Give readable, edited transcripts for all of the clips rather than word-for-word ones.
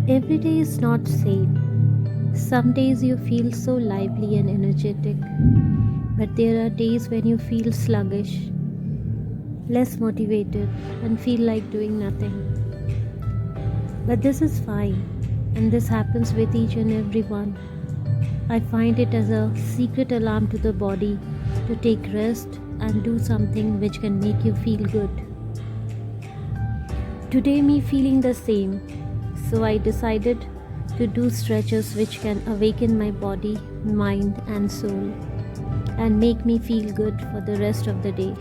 Every day is not same. Some days you feel so lively and energetic, but there are days when you feel sluggish, less motivated, and feel like doing nothing. But this is fine, and this happens with each and every one. I find it as a secret alarm to the body to take rest and do something which can make you feel good. Today, me feeling the same, so I decided to do stretches which can awaken my body, mind, and soul and make me feel good for the rest of the day.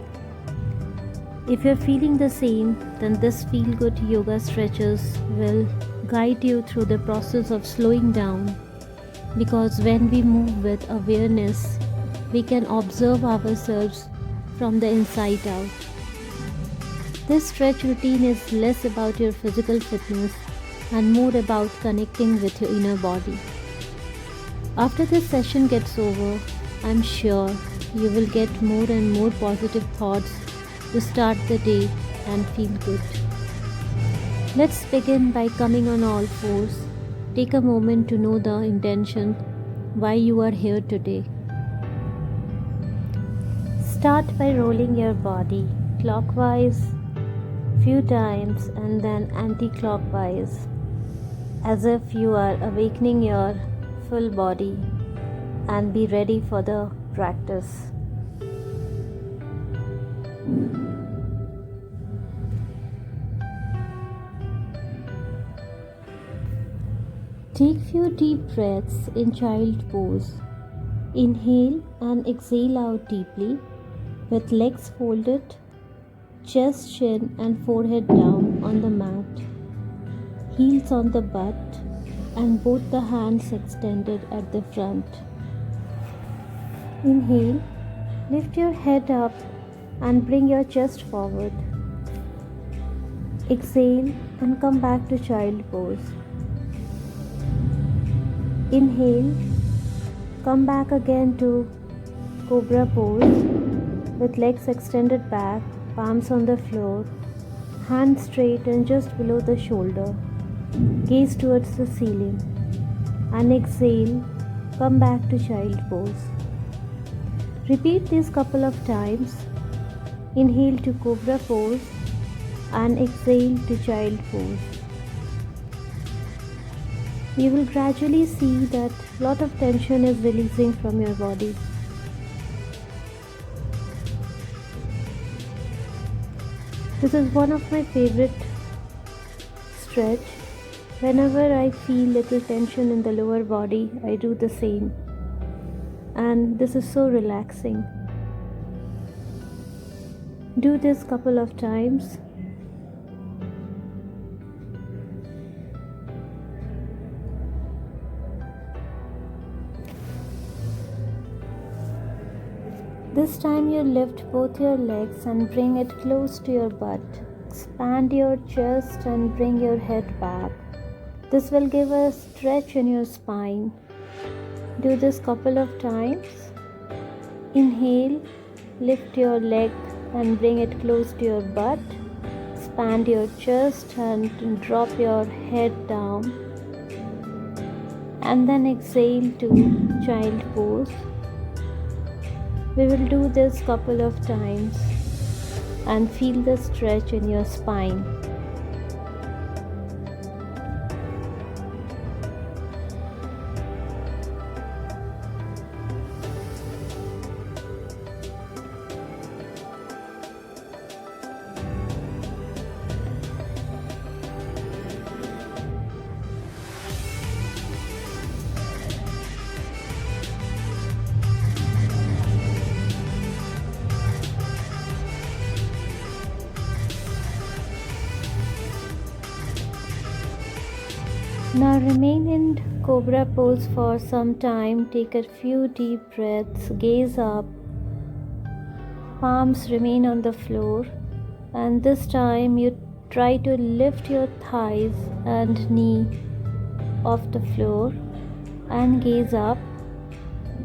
If you're feeling the same, then this feel good yoga stretches will guide you through the process of slowing down, because when we move with awareness, we can observe ourselves from the inside out. This stretch routine is less about your physical fitness and more about connecting with your inner body. After this session gets over, I'm sure you will get more and more positive thoughts to start the day and feel good. Let's begin by coming on all fours. Take a moment to know the intention why you are here today. Start by rolling your body clockwise few times and then anti-clockwise, as if you are awakening your full body, and be ready for the practice. Take few deep breaths in child pose. Inhale and exhale out deeply with legs folded, chest, chin and forehead down on the mat, heels on the butt and both the hands extended at the front. Inhale, lift your head up and bring your chest forward. Exhale and come back to child pose. Inhale, come back again to cobra pose with legs extended back, palms on the floor, hands straight and just below the shoulder. Gaze towards the ceiling. And exhale, come back to child pose. Repeat this couple of times. Inhale to cobra pose and exhale to child pose. You will gradually see that a lot of tension is releasing from your body. This is one of my favorite stretch. Whenever I feel little tension in the lower body, I do the same. And this is so relaxing. Do this couple of times. This time you lift both your legs and bring it close to your butt. Expand your chest and bring your head back. This will give a stretch in your spine. Do this couple of times. Inhale, lift your leg and bring it close to your butt. Expand your chest and drop your head down. And then exhale to child pose. We will do this couple of times and feel the stretch in your spine. Now remain in cobra pose for some time. Take a few deep breaths. Gaze up. Palms remain on the floor. And this time you try to lift your thighs and knee off the floor and gaze up.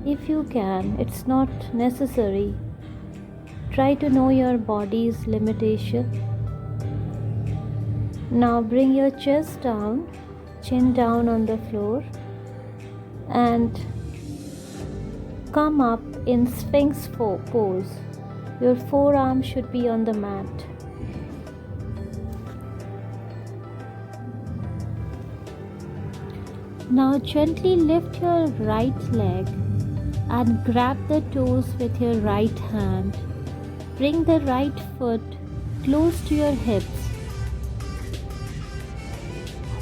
If you can, it's not necessary. Try to know your body's limitation. Now bring your chest down chin down on the floor, and come up in Sphinx pose. Your forearm should be on the mat. Now gently lift your right leg and grab the toes with your right hand. Bring the right foot close to your hips.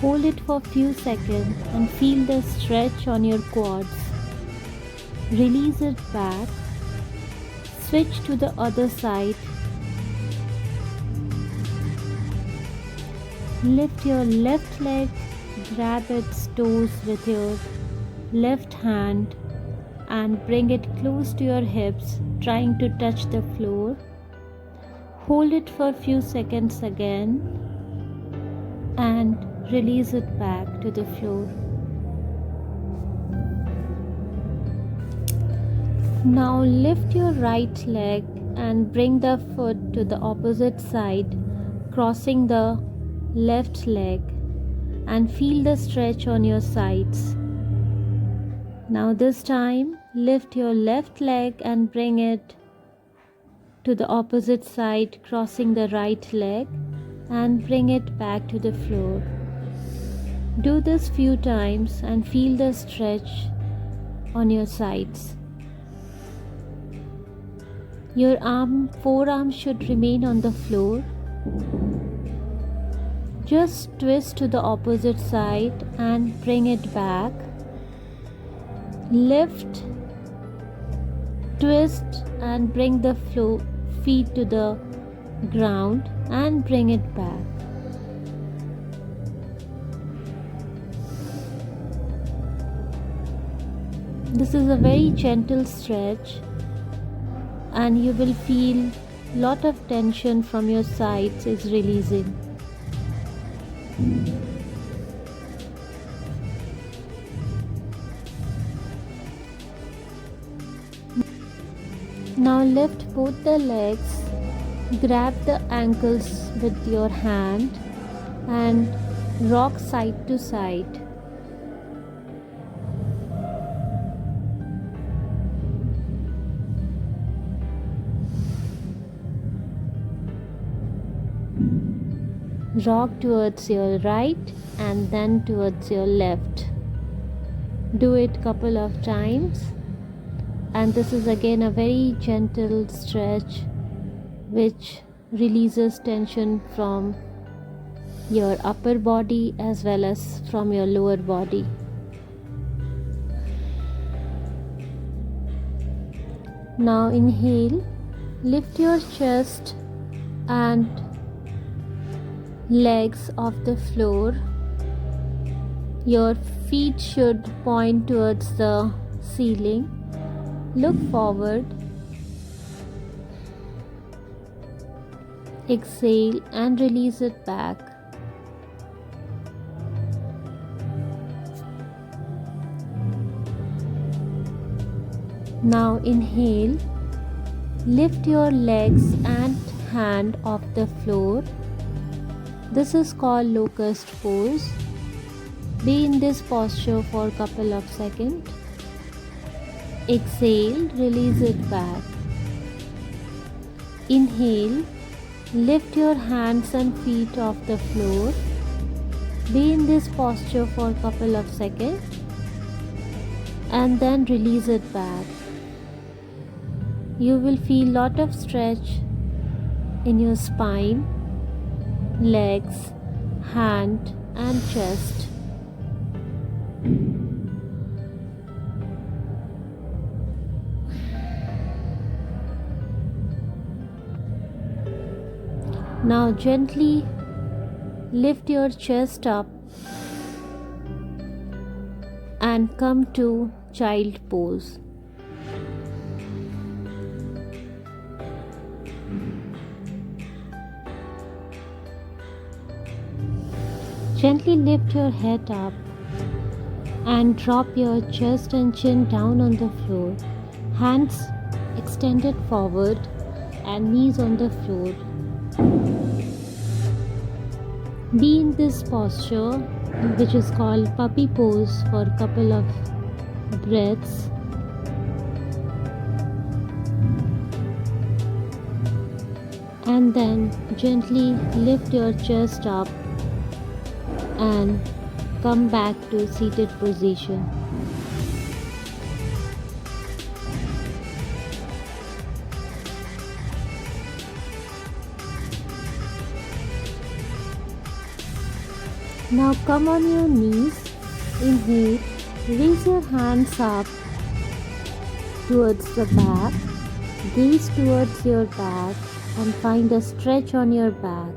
Hold it for a few seconds and feel the stretch on your quads. Release it back. Switch to the other side. Lift your left leg, grab its toes with your left hand and bring it close to your hips, trying to touch the floor. Hold it for a few seconds again and release it back to the floor. Now lift your right leg and bring the foot to the opposite side, crossing the left leg, and feel the stretch on your sides. Now this time lift your left leg and bring it to the opposite side, crossing the right leg, and bring it back to the floor. Do this few times and feel the stretch on your sides. Your forearm should remain on the floor. Just twist to the opposite side and bring it back. Lift, twist and bring the feet to the ground and bring it back. This is a very gentle stretch and you will feel lot of tension from your sides is releasing. Now lift both the legs, grab the ankles with your hand and rock side to side. Rock towards your right and then towards your left. Do it couple of times, and this is again a very gentle stretch which releases tension from your upper body as well as from your lower body. Now inhale, lift your chest and legs off the floor. Your feet should point towards the ceiling. Look forward. Exhale and release it back. Now inhale, lift your legs and hand off the floor. This is called locust pose. Be in this posture for a couple of seconds. Exhale, release it back. Inhale, lift your hands and feet off the floor. Be in this posture for a couple of seconds and then release it back. You will feel lot of stretch in your spine, legs, hand and chest. Now gently lift your chest up and come to child pose. Gently lift your head up and drop your chest and chin down on the floor. Hands extended forward and knees on the floor. Be in this posture which is called puppy pose, for a couple of breaths. And then gently lift your chest up and come back to seated position. Now come on your knees. Inhale, raise your hands up towards the back, gaze towards your back and find a stretch on your back.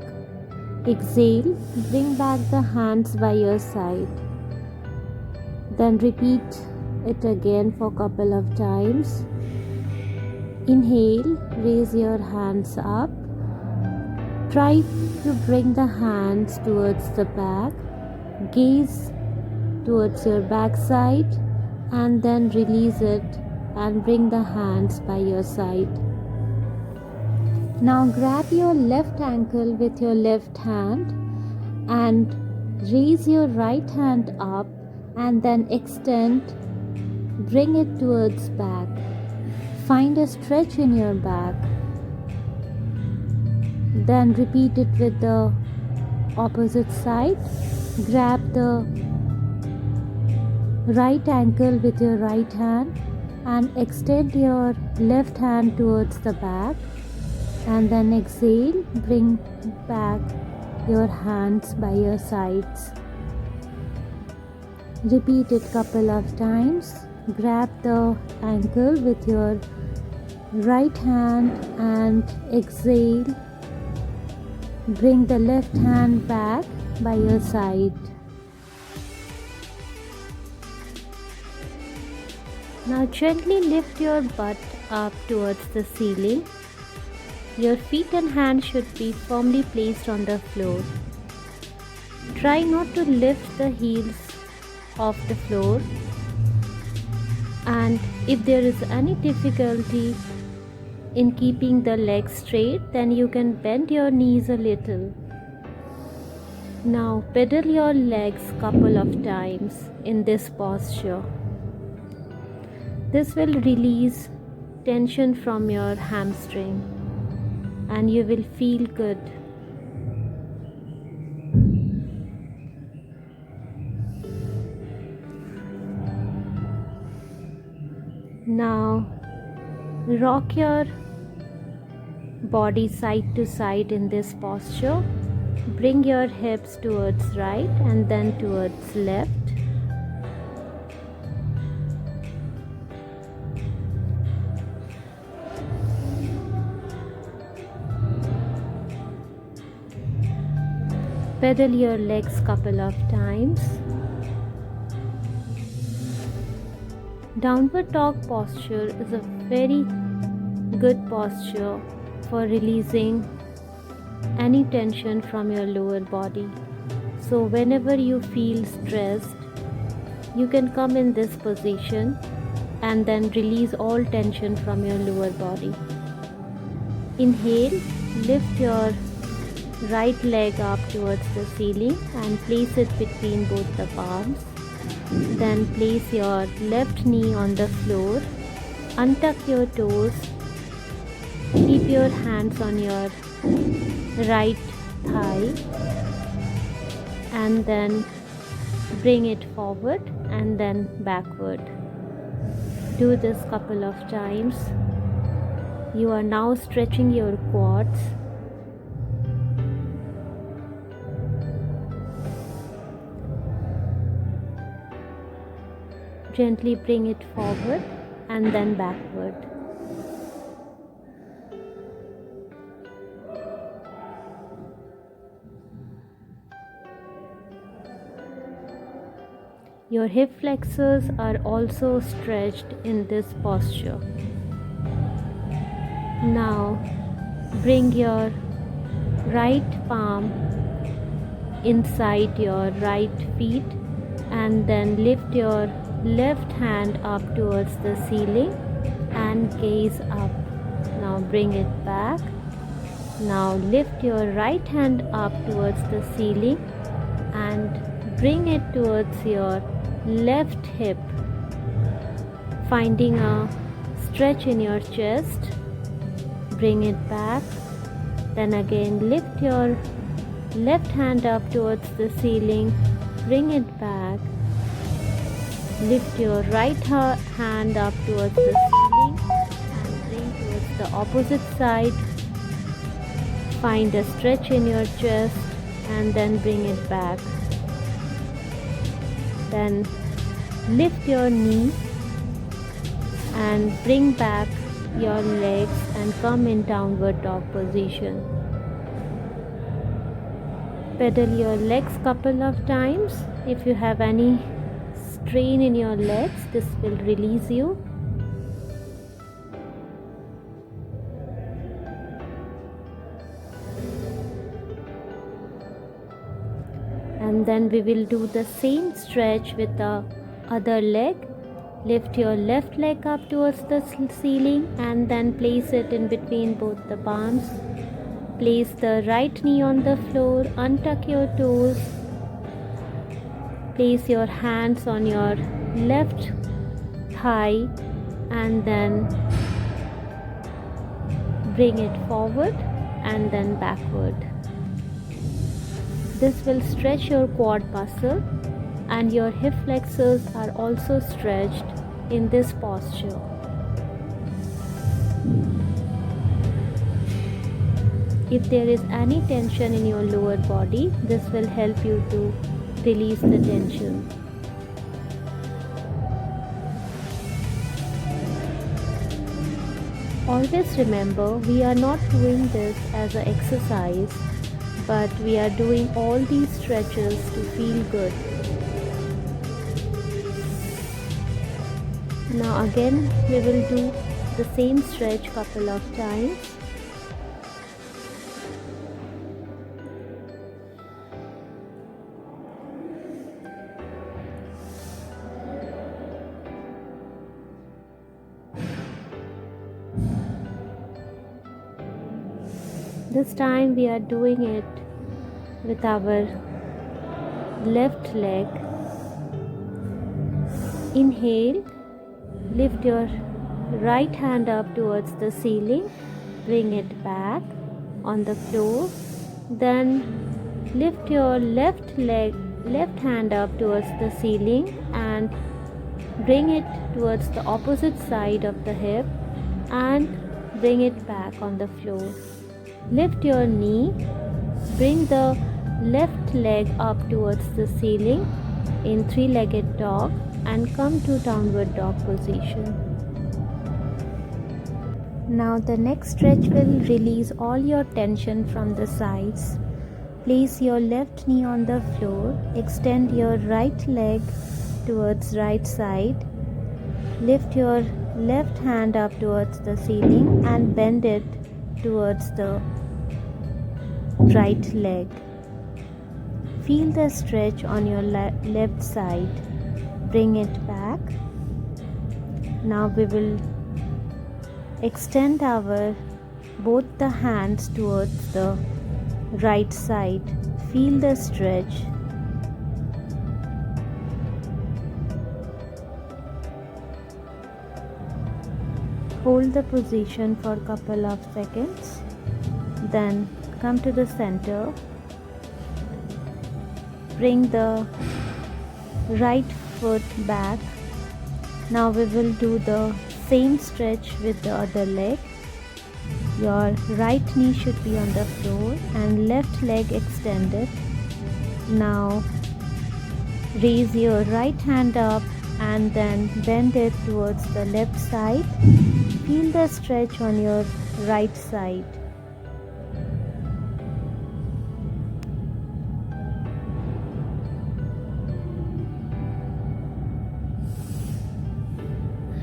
Exhale, bring back the hands by your side. Then repeat it again for a couple of times. Inhale, raise your hands up. Try to bring the hands towards the back. Gaze towards your back side and then release it and bring the hands by your side. Now grab your left ankle with your left hand and raise your right hand up and then extend, bring it towards back. Find a stretch in your back. Then repeat it with the opposite side. Grab the right ankle with your right hand and extend your left hand towards the back. And then exhale, bring back your hands by your sides. Repeat it couple of times. Grab the ankle with your right hand and exhale. Bring the left hand back by your side. Now gently lift your butt up towards the ceiling. Your feet and hands should be firmly placed on the floor. Try not to lift the heels off the floor, and if there is any difficulty in keeping the legs straight, then you can bend your knees a little. Now pedal your legs couple of times in this posture. This will release tension from your hamstring and you will feel good. Now rock your body side to side in this posture. Bring your hips towards right and then towards left. Pedal your legs couple of times. Downward dog posture is a very good posture for releasing any tension from your lower body. So whenever you feel stressed, you can come in this position and then release all tension from your lower body. Inhale, lift your right leg up towards the ceiling and place it between both the palms. Then place your left knee on the floor. Untuck your toes. Keep your hands on your right thigh and then bring it forward and then backward. Do this couple of times. You are now stretching your quads. Gently bring it forward and then backward. Your hip flexors are also stretched in this posture. Now bring your right palm inside your right feet and then lift your left hand up towards the ceiling and gaze up. Now bring it back. Now lift your right hand up towards the ceiling and bring it towards your left hip, finding a stretch in your chest. Bring it back. Then again lift your left hand up towards the ceiling. Bring it back. Lift your right hand up towards the ceiling and bring towards the opposite side. Find a stretch in your chest and then bring it back. Then lift your knee and bring back your legs and come in downward dog position. Pedal your legs couple of times. If you have any strain in your legs, this will release you. And then we will do the same stretch with the other leg. Lift your left leg up towards the ceiling and then place it in between both the palms. Place the right knee on the floor, untuck your toes. Place your hands on your left thigh and then bring it forward and then backward. This will stretch your quad muscle and your hip flexors are also stretched in this posture. If there is any tension in your lower body, this will help you to release the tension. Always remember, we are not doing this as an exercise, but we are doing all these stretches to feel good. Now again we will do the same stretch couple of times. This time we are doing it with our left leg. Inhale, lift your right hand up towards the ceiling, bring it back on the floor. Then lift your left hand up towards the ceiling and bring it towards the opposite side of the hip and bring it back on the floor. Lift your knee, bring the left leg up towards the ceiling in three-legged dog and come to downward dog position. Now the next stretch will release all your tension from the sides. Place your left knee on the floor, extend your right leg towards right side, lift your left hand up towards the ceiling and bend it towards the right leg. Feel the stretch on your left side. Bring it back. Now we will extend our both the hands towards the right side. Feel the stretch. Hold the position for a couple of seconds. Then come to the center. Bring the right foot back. Now we will do the same stretch with the other leg. Your right knee should be on the floor and left leg extended. Now raise your right hand up and then bend it towards the left side. Feel the stretch on your right side.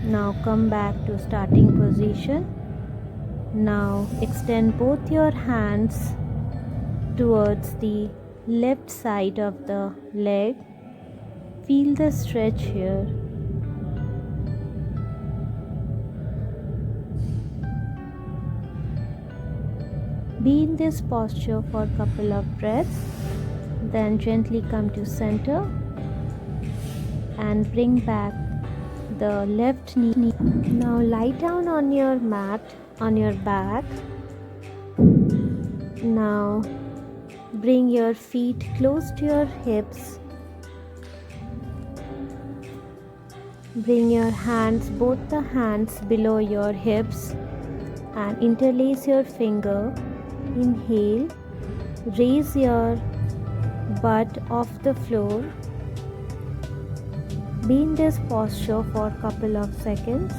Now come back to starting position. Now extend both your hands towards the left side of the leg. Feel the stretch here. Be in this posture for a couple of breaths. Then gently come to center. and bring back the left knee. Now lie down on your mat on your back. Now bring your feet close to your hips. Bring your hands, both the hands below your hips, and interlace your finger. Inhale, raise your butt off the floor. Be in this posture for a couple of seconds.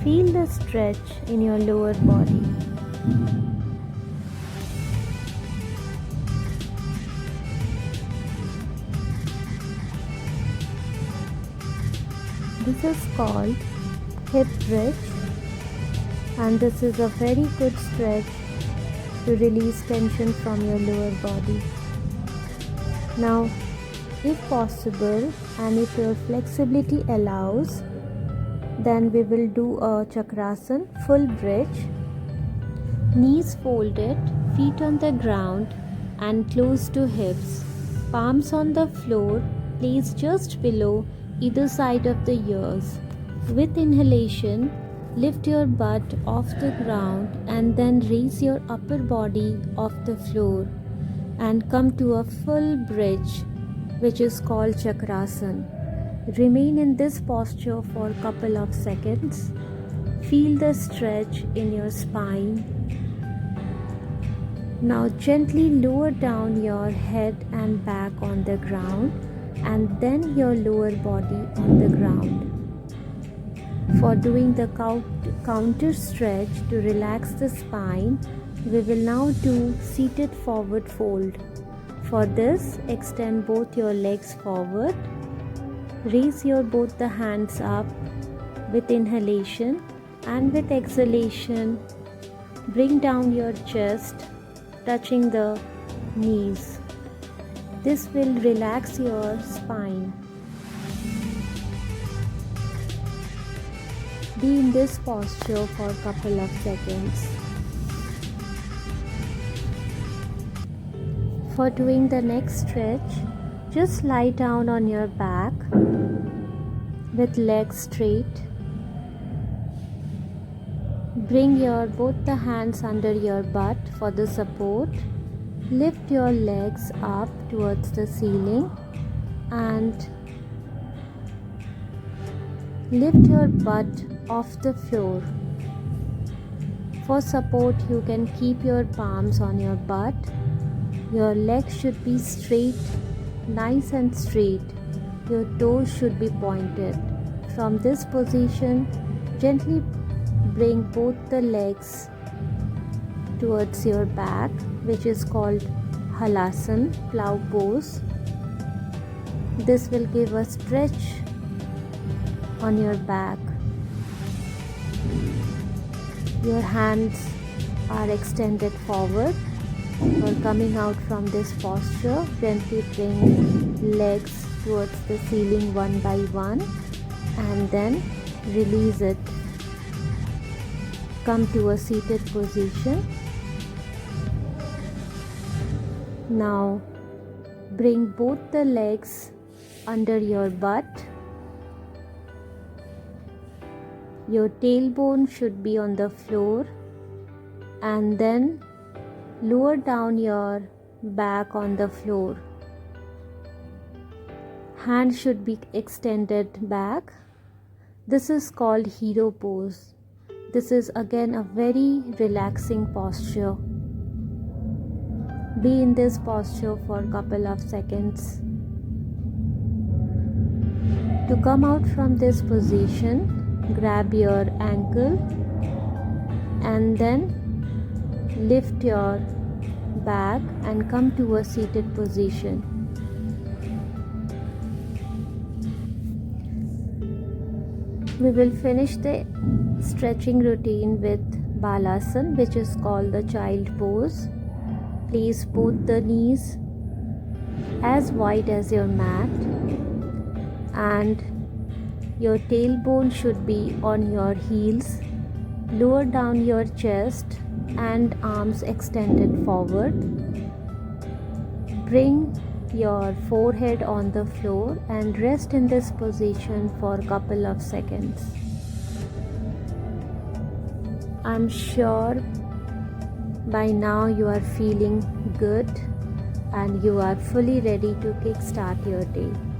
Feel the stretch in your lower body. This is called hip bridge, and this is a very good stretch to release tension from your lower body. Now, if possible and if your flexibility allows, then we will do a chakrasana, full bridge. Knees folded, feet on the ground and close to hips. Palms on the floor, placed just below either side of the ears. With inhalation, lift your butt off the ground and then raise your upper body off the floor and come to a full bridge, which is called chakrasana. Remain in this posture for a couple of seconds. Feel the stretch in your spine. Now gently lower down your head and back on the ground, and then your lower body on the ground. For doing the counter stretch to relax the spine, we will now do seated forward fold. For this, extend both your legs forward. Raise your both the hands up with inhalation, and with exhalation, bring down your chest, touching the knees. This will relax your spine. Be in this posture for a couple of seconds. For doing the next stretch, just lie down on your back with legs straight. Bring your both the hands under your butt for the support. Lift your legs up towards the ceiling and lift your butt off the floor. For support, you can keep your palms on your butt. Your legs should be straight, nice and straight. Your toes should be pointed. From this position, gently bring both the legs towards your back, which is called halasana, plow pose. This will give a stretch on your back. Your hands are extended forward. For coming out from this posture, gently bring legs towards the ceiling one by one and then release it. Come to a seated position. Now bring both the legs under your butt. Your tailbone should be on the floor, and then lower down your back on the floor. Hands should be extended back. This is called hero pose. This is again a very relaxing posture. Be in this posture for a couple of seconds. To come out from this position, grab your ankle and then lift your back and come to a seated position. We will finish the stretching routine with balasana, which is called the child pose. Place both the knees as wide as your mat, and your tailbone should be on your heels. Lower down your chest and arms extended forward. Bring your forehead on the floor and rest in this position for a couple of seconds. I'm sure by now you are feeling good and you are fully ready to kickstart your day.